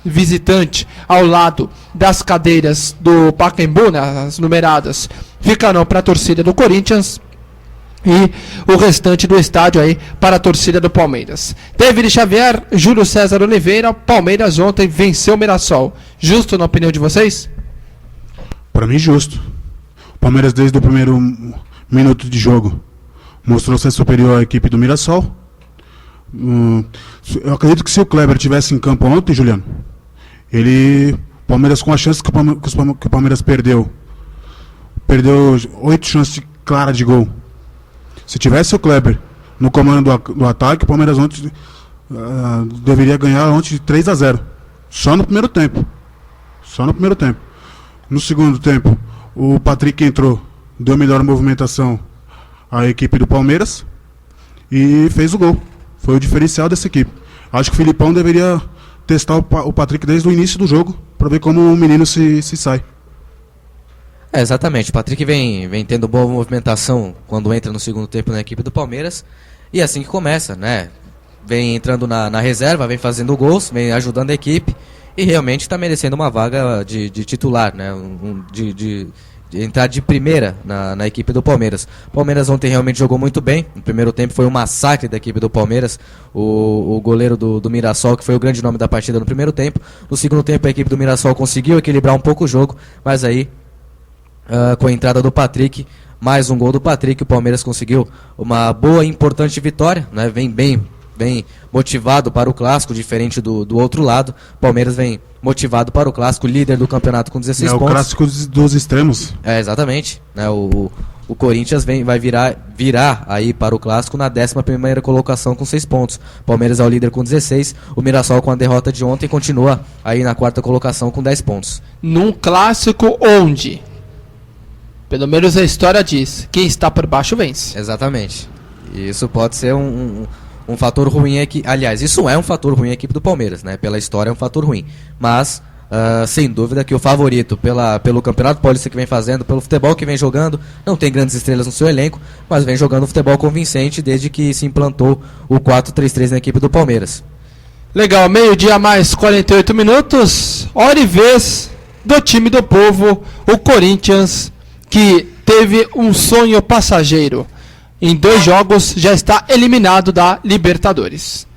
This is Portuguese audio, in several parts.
visitante ao lado das cadeiras do Pacaembu, né, as numeradas, ficarão para a torcida do Corinthians e o restante do estádio aí para a torcida do Palmeiras. David Xavier, Júlio César Oliveira, Palmeiras ontem venceu o Mirassol. Justo na opinião de vocês? Para mim, justo. O Palmeiras, desde o primeiro minuto de jogo, mostrou ser superior à equipe do Mirassol. Eu acredito que se o Kleber tivesse em campo ontem, Juliano, o Palmeiras, com a chance que o Palmeiras perdeu 8 chances claras de gol. Se tivesse o Kleber no comando do ataque, o Palmeiras ontem deveria ganhar ontem de 3-0. Só no primeiro tempo. No segundo tempo, o Patrick entrou, deu melhor movimentação à equipe do Palmeiras e fez o gol. Foi o diferencial dessa equipe. Acho que o Filipão deveria testar o Patrick desde o início do jogo para ver como o menino se sai. Exatamente, o Patrick vem tendo boa movimentação quando entra no segundo tempo na equipe do Palmeiras, e é assim que começa, né? Vem entrando na reserva, vem fazendo gols, vem ajudando a equipe e realmente está merecendo uma vaga de titular, né? De entrar de primeira na equipe do Palmeiras. O Palmeiras ontem realmente jogou muito bem. No primeiro tempo foi um massacre da equipe do Palmeiras. O goleiro do Mirassol, que foi o grande nome da partida no primeiro tempo. No segundo tempo a equipe do Mirassol conseguiu equilibrar um pouco o jogo, mas aí com a entrada do Patrick, mais um gol do Patrick, o Palmeiras conseguiu uma boa e importante vitória, né? Vem bem motivado para o Clássico, diferente do outro lado. O Palmeiras vem motivado para o Clássico, líder do campeonato com 16 pontos. É o Clássico dos extremos. Exatamente, né? O Corinthians vai virar aí para o Clássico na 11ª colocação com 6 pontos. O Palmeiras é o líder com 16. O Mirassol, com a derrota de ontem, continua aí na 4ª colocação com 10 pontos. Num Clássico onde, pelo menos a história diz, quem está por baixo vence. Exatamente. E isso pode ser um fator ruim aqui. Aliás, isso é um fator ruim a equipe do Palmeiras, né? Pela história é um fator ruim. Mas, sem dúvida que o favorito pelo Campeonato Paulista que vem fazendo, pelo futebol que vem jogando, não tem grandes estrelas no seu elenco, mas vem jogando futebol convincente desde que se implantou o 4-3-3 na equipe do Palmeiras. Legal, meio-dia mais 48 minutos. Hora e vez do time do povo, o Corinthians, que teve um sonho passageiro. Em 2 jogos já está eliminado da Libertadores.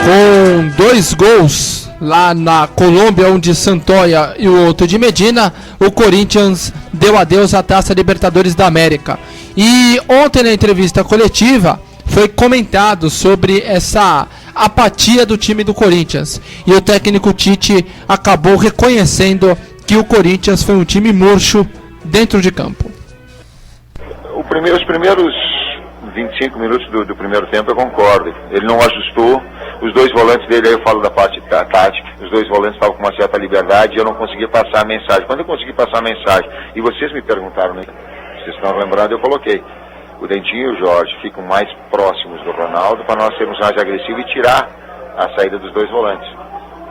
Com 2 gols lá na Colômbia, um de Santoya e o outro de Medina, o Corinthians deu adeus à Taça Libertadores da América. E ontem na entrevista coletiva foi comentado sobre essa apatia do time do Corinthians. E o técnico Tite acabou reconhecendo que o Corinthians foi um time murcho dentro de campo. Os primeiros 25 minutos do primeiro tempo eu concordo. Ele não ajustou. Os 2 volantes dele, aí eu falo da parte tática, os 2 volantes estavam com uma certa liberdade e eu não conseguia passar a mensagem. Quando eu consegui passar a mensagem, e vocês me perguntaram, né? Vocês estão lembrando, eu coloquei. O Dentinho e o Jorge ficam mais próximos do Ronaldo para nós sermos mais agressivos e tirar a saída dos 2 volantes.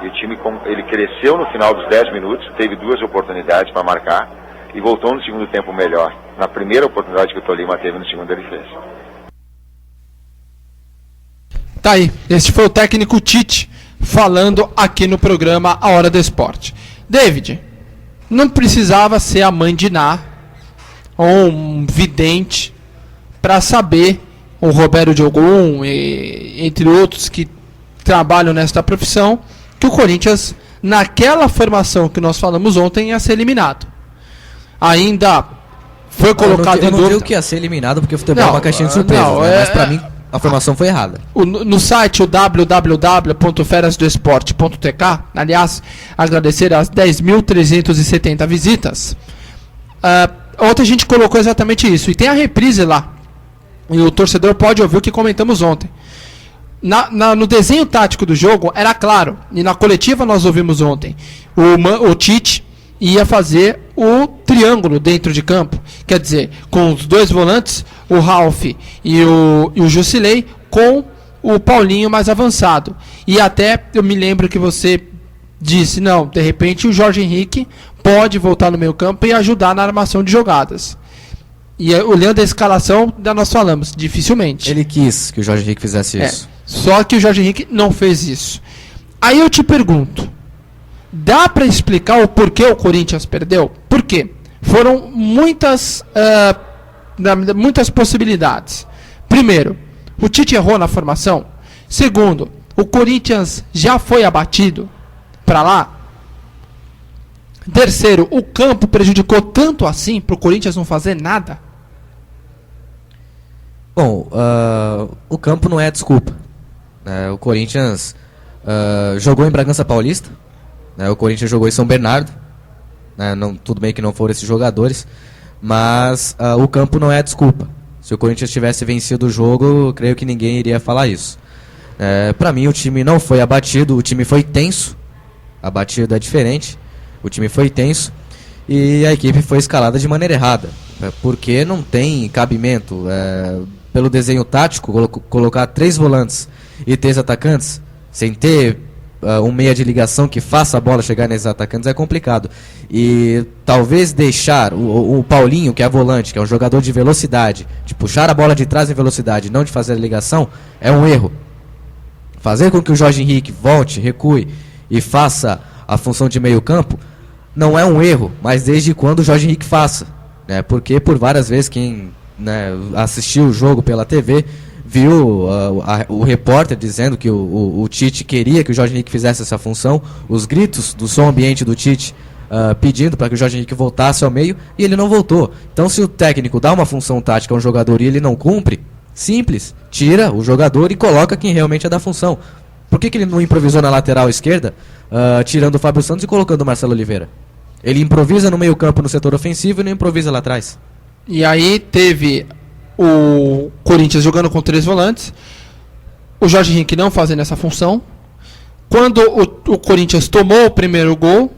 E o time, ele cresceu no final dos 10 minutos, teve 2 oportunidades para marcar e voltou no segundo tempo melhor. Na primeira oportunidade que o Tolima teve, no segundo ele fez. Tá aí, este foi o técnico Tite falando aqui no programa A Hora do Esporte. David, não precisava ser a mãe de Ná ou um vidente para saber, o Roberto Diogun, entre outros que trabalham nesta profissão, que o Corinthians, naquela formação que nós falamos ontem, ia ser eliminado. Ainda foi colocado em dúvida. Eu não digo que ia ser eliminado porque o futebol é uma caixinha de surpresas, né? Mas para mim a formação foi errada. No site o www.ferasdoesporte.tk, aliás, agradecer as 10.370 visitas. Ontem a gente colocou exatamente isso. E tem a reprise lá. E o torcedor pode ouvir o que comentamos ontem. No desenho tático do jogo era claro. E na coletiva nós ouvimos ontem. O Tite ia fazer o triângulo dentro de campo. Quer dizer, com os 2 volantes, o Ralf e o Jusilei, com o Paulinho mais avançado. E até eu me lembro que você disse, não, de repente o Jorge Henrique pode voltar no meio campo e ajudar na armação de jogadas. E olhando a escalação, nós falamos, dificilmente. Ele quis que o Jorge Henrique fizesse isso. Só que o Jorge Henrique não fez isso. Aí eu te pergunto, dá para explicar o porquê o Corinthians perdeu? Por quê? Foram muitas possibilidades. Primeiro, o Tite errou na formação. Segundo, o Corinthians já foi abatido para lá. Terceiro, o campo prejudicou tanto assim para o Corinthians não fazer nada? Bom, o campo não é desculpa. O Corinthians jogou em Bragança Paulista, o Corinthians jogou em São Bernardo, tudo bem que não foram esses jogadores, mas o campo não é desculpa. Se o Corinthians tivesse vencido o jogo, eu creio que ninguém iria falar isso. Para mim, o time não foi abatido, o time foi tenso. Abatido é diferente, o time foi tenso e a equipe foi escalada de maneira errada, porque não tem cabimento. Pelo desenho tático, colocar 3 volantes e 3 atacantes, sem ter um meia de ligação que faça a bola chegar nesses atacantes, é complicado. E talvez deixar o Paulinho, que é volante, que é um jogador de velocidade, de puxar a bola de trás em velocidade, não de fazer a ligação, é um erro. Fazer com que o Jorge Henrique volte, recue e faça a função de meio campo, não é um erro, mas desde quando o Jorge Henrique faça. Porque por várias vezes quem assistiu o jogo pela TV viu o repórter dizendo que o Tite queria que o Jorge Henrique fizesse essa função, os gritos do som ambiente do Tite pedindo para que o Jorge Henrique voltasse ao meio, e ele não voltou. Então, se o técnico dá uma função tática a um jogador e ele não cumpre, simples, tira o jogador e coloca quem realmente é da função. Por que ele não improvisou na lateral esquerda, tirando o Fábio Santos e colocando o Marcelo Oliveira? Ele improvisa no meio campo no setor ofensivo e não improvisa lá atrás. E aí teve o Corinthians jogando com 3 volantes, o Jorge Henrique não fazendo essa função. Quando o Corinthians tomou o primeiro gol,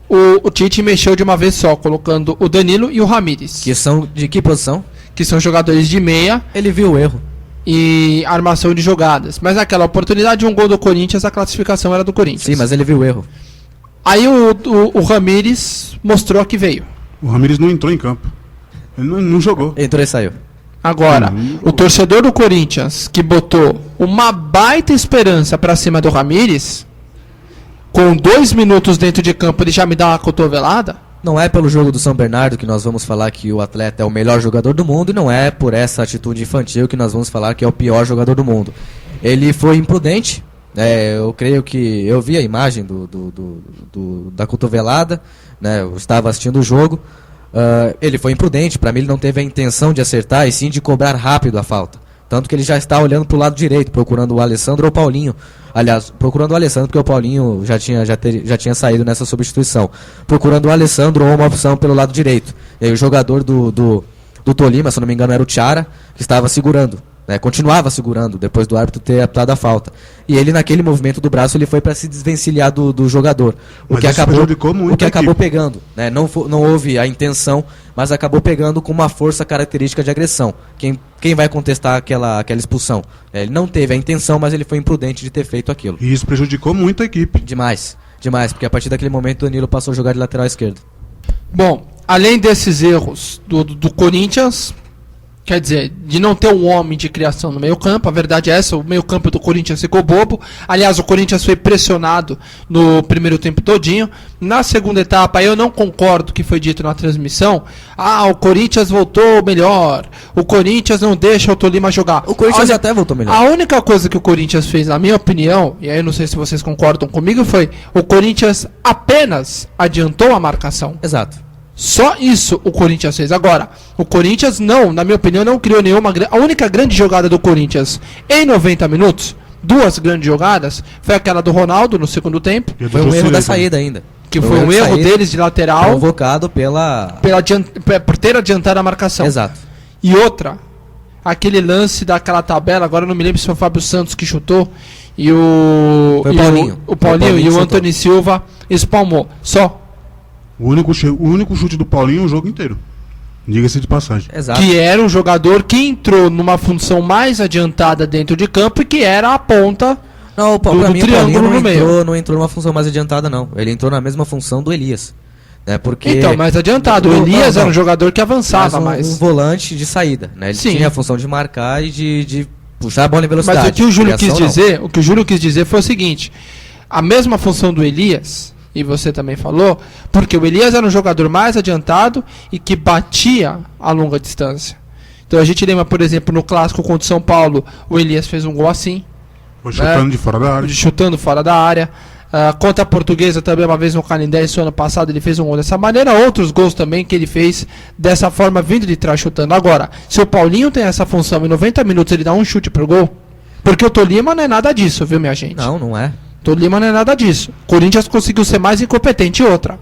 o Tite mexeu de uma vez só, colocando o Danilo e o Ramírez. Que são de que posição? Que são jogadores de meia. Ele viu o erro. E armação de jogadas. Mas naquela oportunidade, um gol do Corinthians, a classificação era do Corinthians. Sim, mas ele viu o erro. Aí o Ramírez mostrou que veio. O Ramírez não entrou em campo. Ele não jogou. Entrou e saiu. Agora, o torcedor do Corinthians, que botou uma baita esperança pra cima do Ramírez, com 2 minutos dentro de campo ele já me dá uma cotovelada. Não é pelo jogo do São Bernardo que nós vamos falar que o atleta é o melhor jogador do mundo, e não é por essa atitude infantil que nós vamos falar que é o pior jogador do mundo. Ele foi imprudente. Eu creio que eu vi a imagem da cotovelada, eu estava assistindo o jogo. Ele foi imprudente. Para mim, ele não teve a intenção de acertar e sim de cobrar rápido a falta. Tanto que ele já está olhando para o lado direito, procurando o Alessandro ou o Paulinho. Aliás, procurando o Alessandro, porque o Paulinho já tinha saído nessa substituição. Procurando o Alessandro ou uma opção pelo lado direito. E aí o jogador do Tolima, se não me engano, era o Tiara, que estava segurando. Continuava segurando depois do árbitro ter apitado a falta. E ele, naquele movimento do braço, ele foi para se desvencilhar do jogador. O que acabou pegando. Não houve a intenção, mas acabou pegando com uma força característica de agressão. Quem vai contestar aquela expulsão? Ele não teve a intenção, mas ele foi imprudente de ter feito aquilo. E isso prejudicou muito a equipe. Demais, porque a partir daquele momento o Danilo passou a jogar de lateral esquerdo. Bom, além desses erros do Corinthians, quer dizer, de não ter um homem de criação no meio campo, a verdade é essa, o meio campo do Corinthians ficou bobo. Aliás, o Corinthians foi pressionado no primeiro tempo todinho. Na segunda etapa, eu não concordo com o que foi dito na transmissão. O Corinthians voltou melhor, o Corinthians não deixa o Tolima jogar. O Corinthians até voltou melhor. A única coisa que o Corinthians fez, na minha opinião, e aí eu não sei se vocês concordam comigo, foi o Corinthians apenas adiantou a marcação. Exato. Só isso o Corinthians fez. Agora, o Corinthians não, na minha opinião, não criou nenhuma. A única grande jogada do Corinthians em 90 minutos, 2 grandes jogadas, foi aquela do Ronaldo no segundo tempo. Foi um erro da saída ainda. Que foi um erro deles de lateral. Provocado por ter adiantado a marcação. Exato. E outra, aquele lance daquela tabela, agora eu não me lembro se foi o Fábio Santos que chutou, e o Paulinho e o Antony Silva espalmou. Só. O único chute do Paulinho o jogo inteiro. Diga-se de passagem. Exato. Que era um jogador que entrou numa função mais adiantada dentro de campo e que era a ponta do triângulo no meio. Não entrou numa função mais adiantada, não. Ele entrou na mesma função do Elias. né? Porque Então, mais adiantado. O Elias era um jogador que avançava um volante de saída, né? Ele Sim. tinha a função de marcar e de puxar a bola em velocidade. Mas o que o Júlio quis Criação, dizer, o que o Júlio quis dizer foi o seguinte: a mesma função do Elias, e você também falou, porque o Elias era um jogador mais adiantado e que batia a longa distância. Então a gente lembra, por exemplo, no clássico contra o São Paulo, o Elias fez um gol assim, Foi chutando de fora da área. chutando fora da área. Contra a Portuguesa também, uma vez no Canindé, esse ano passado, ele fez um gol dessa maneira. Outros gols também que ele fez dessa forma, vindo de trás, chutando. Agora, se o Paulinho tem essa função, em 90 minutos ele dá um chute pro gol, porque o Tolima não é nada disso, viu, minha gente? Não é. Tolima não é nada disso. Corinthians conseguiu ser mais incompetente. E outra,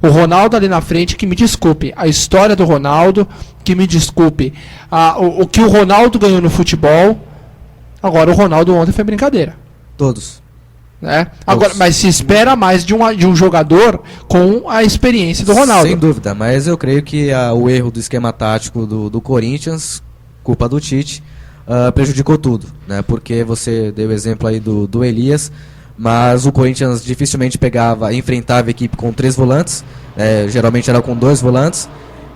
o Ronaldo ali na frente, que me desculpe, a história do Ronaldo, que me desculpe, o que o Ronaldo ganhou no futebol. Agora o Ronaldo ontem foi brincadeira, Todos. né? Agora, mas se espera mais de um jogador com a experiência do Ronaldo. Sem dúvida, mas eu creio que o erro do esquema tático do Corinthians, culpa do Tite, prejudicou tudo, né? Porque você deu o exemplo aí do Elias, mas o Corinthians dificilmente enfrentava a equipe com 3 volantes, geralmente era com 2 volantes,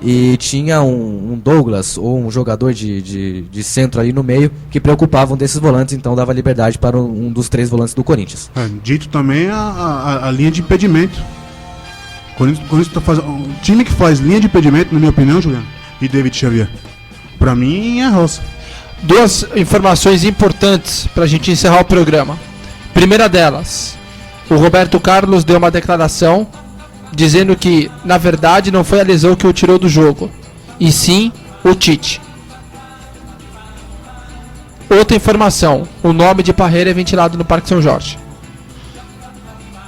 e tinha um Douglas ou um jogador de centro ali no meio que preocupavam desses volantes, então dava liberdade para um dos 3 volantes do Corinthians. Dito também a linha de impedimento. Corinthians tá fazendo, o time que faz linha de impedimento, na minha opinião, Juliano, e David Xavier, pra mim é roça. 2 informações importantes para a gente encerrar o programa. Primeira delas, o Roberto Carlos deu uma declaração dizendo que, na verdade, não foi a lesão que o tirou do jogo, e sim o Tite. Outra informação, o nome de Parreira é ventilado no Parque São Jorge.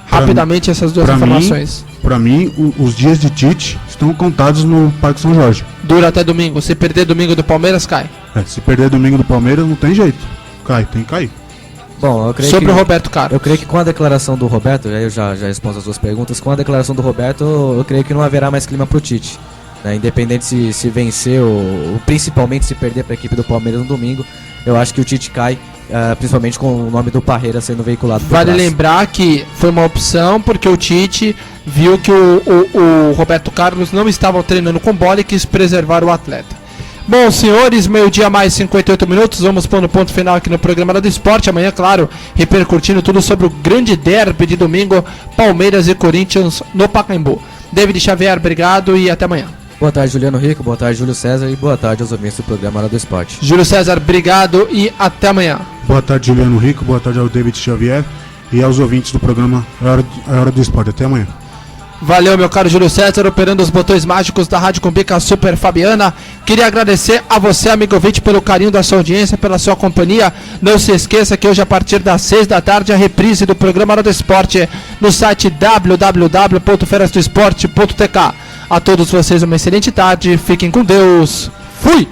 Rapidamente essas 2 informações. Pra mim, os dias de Tite estão contados no Parque São Jorge. Dura até domingo. Se perder domingo do Palmeiras, cai. Se perder domingo do Palmeiras, não tem jeito. Tem que cair. Bom, eu creio Sobre que, o Roberto Carlos. eu creio que com a declaração do Roberto, eu já respondo as 2 perguntas, com a declaração do Roberto, eu creio que não haverá mais clima pro Tite, né? Independente se vencer ou principalmente se perder para a equipe do Palmeiras no domingo, eu acho que o Tite cai, principalmente com o nome do Parreira sendo veiculado por Vale trás. lembrar que foi uma opção porque o Tite viu que o Roberto Carlos não estava treinando com bola e quis preservar o atleta. Bom, senhores, meio-dia mais 58 minutos, vamos pôr no ponto final aqui no programa do Esporte. Amanhã, claro, repercutindo tudo sobre o grande derby de domingo, Palmeiras e Corinthians no Pacaembu. David Xavier, obrigado e até amanhã. Boa tarde, Juliano Rico, boa tarde, Júlio César, e boa tarde aos ouvintes do programa Hora do Esporte. Júlio César, obrigado e até amanhã. Boa tarde, Juliano Rico, boa tarde ao David Xavier e aos ouvintes do programa A Hora do Esporte. Até amanhã. Valeu, meu caro Júlio César, operando os botões mágicos da Rádio Cumbica Super Fabiana. Queria agradecer a você, amigo ouvinte, pelo carinho da sua audiência, pela sua companhia. Não se esqueça que hoje, a partir das 6 da tarde, a reprise do programa Hora do Esporte no site www.ferasdoesporte.tk. A todos vocês uma excelente tarde, fiquem com Deus. Fui!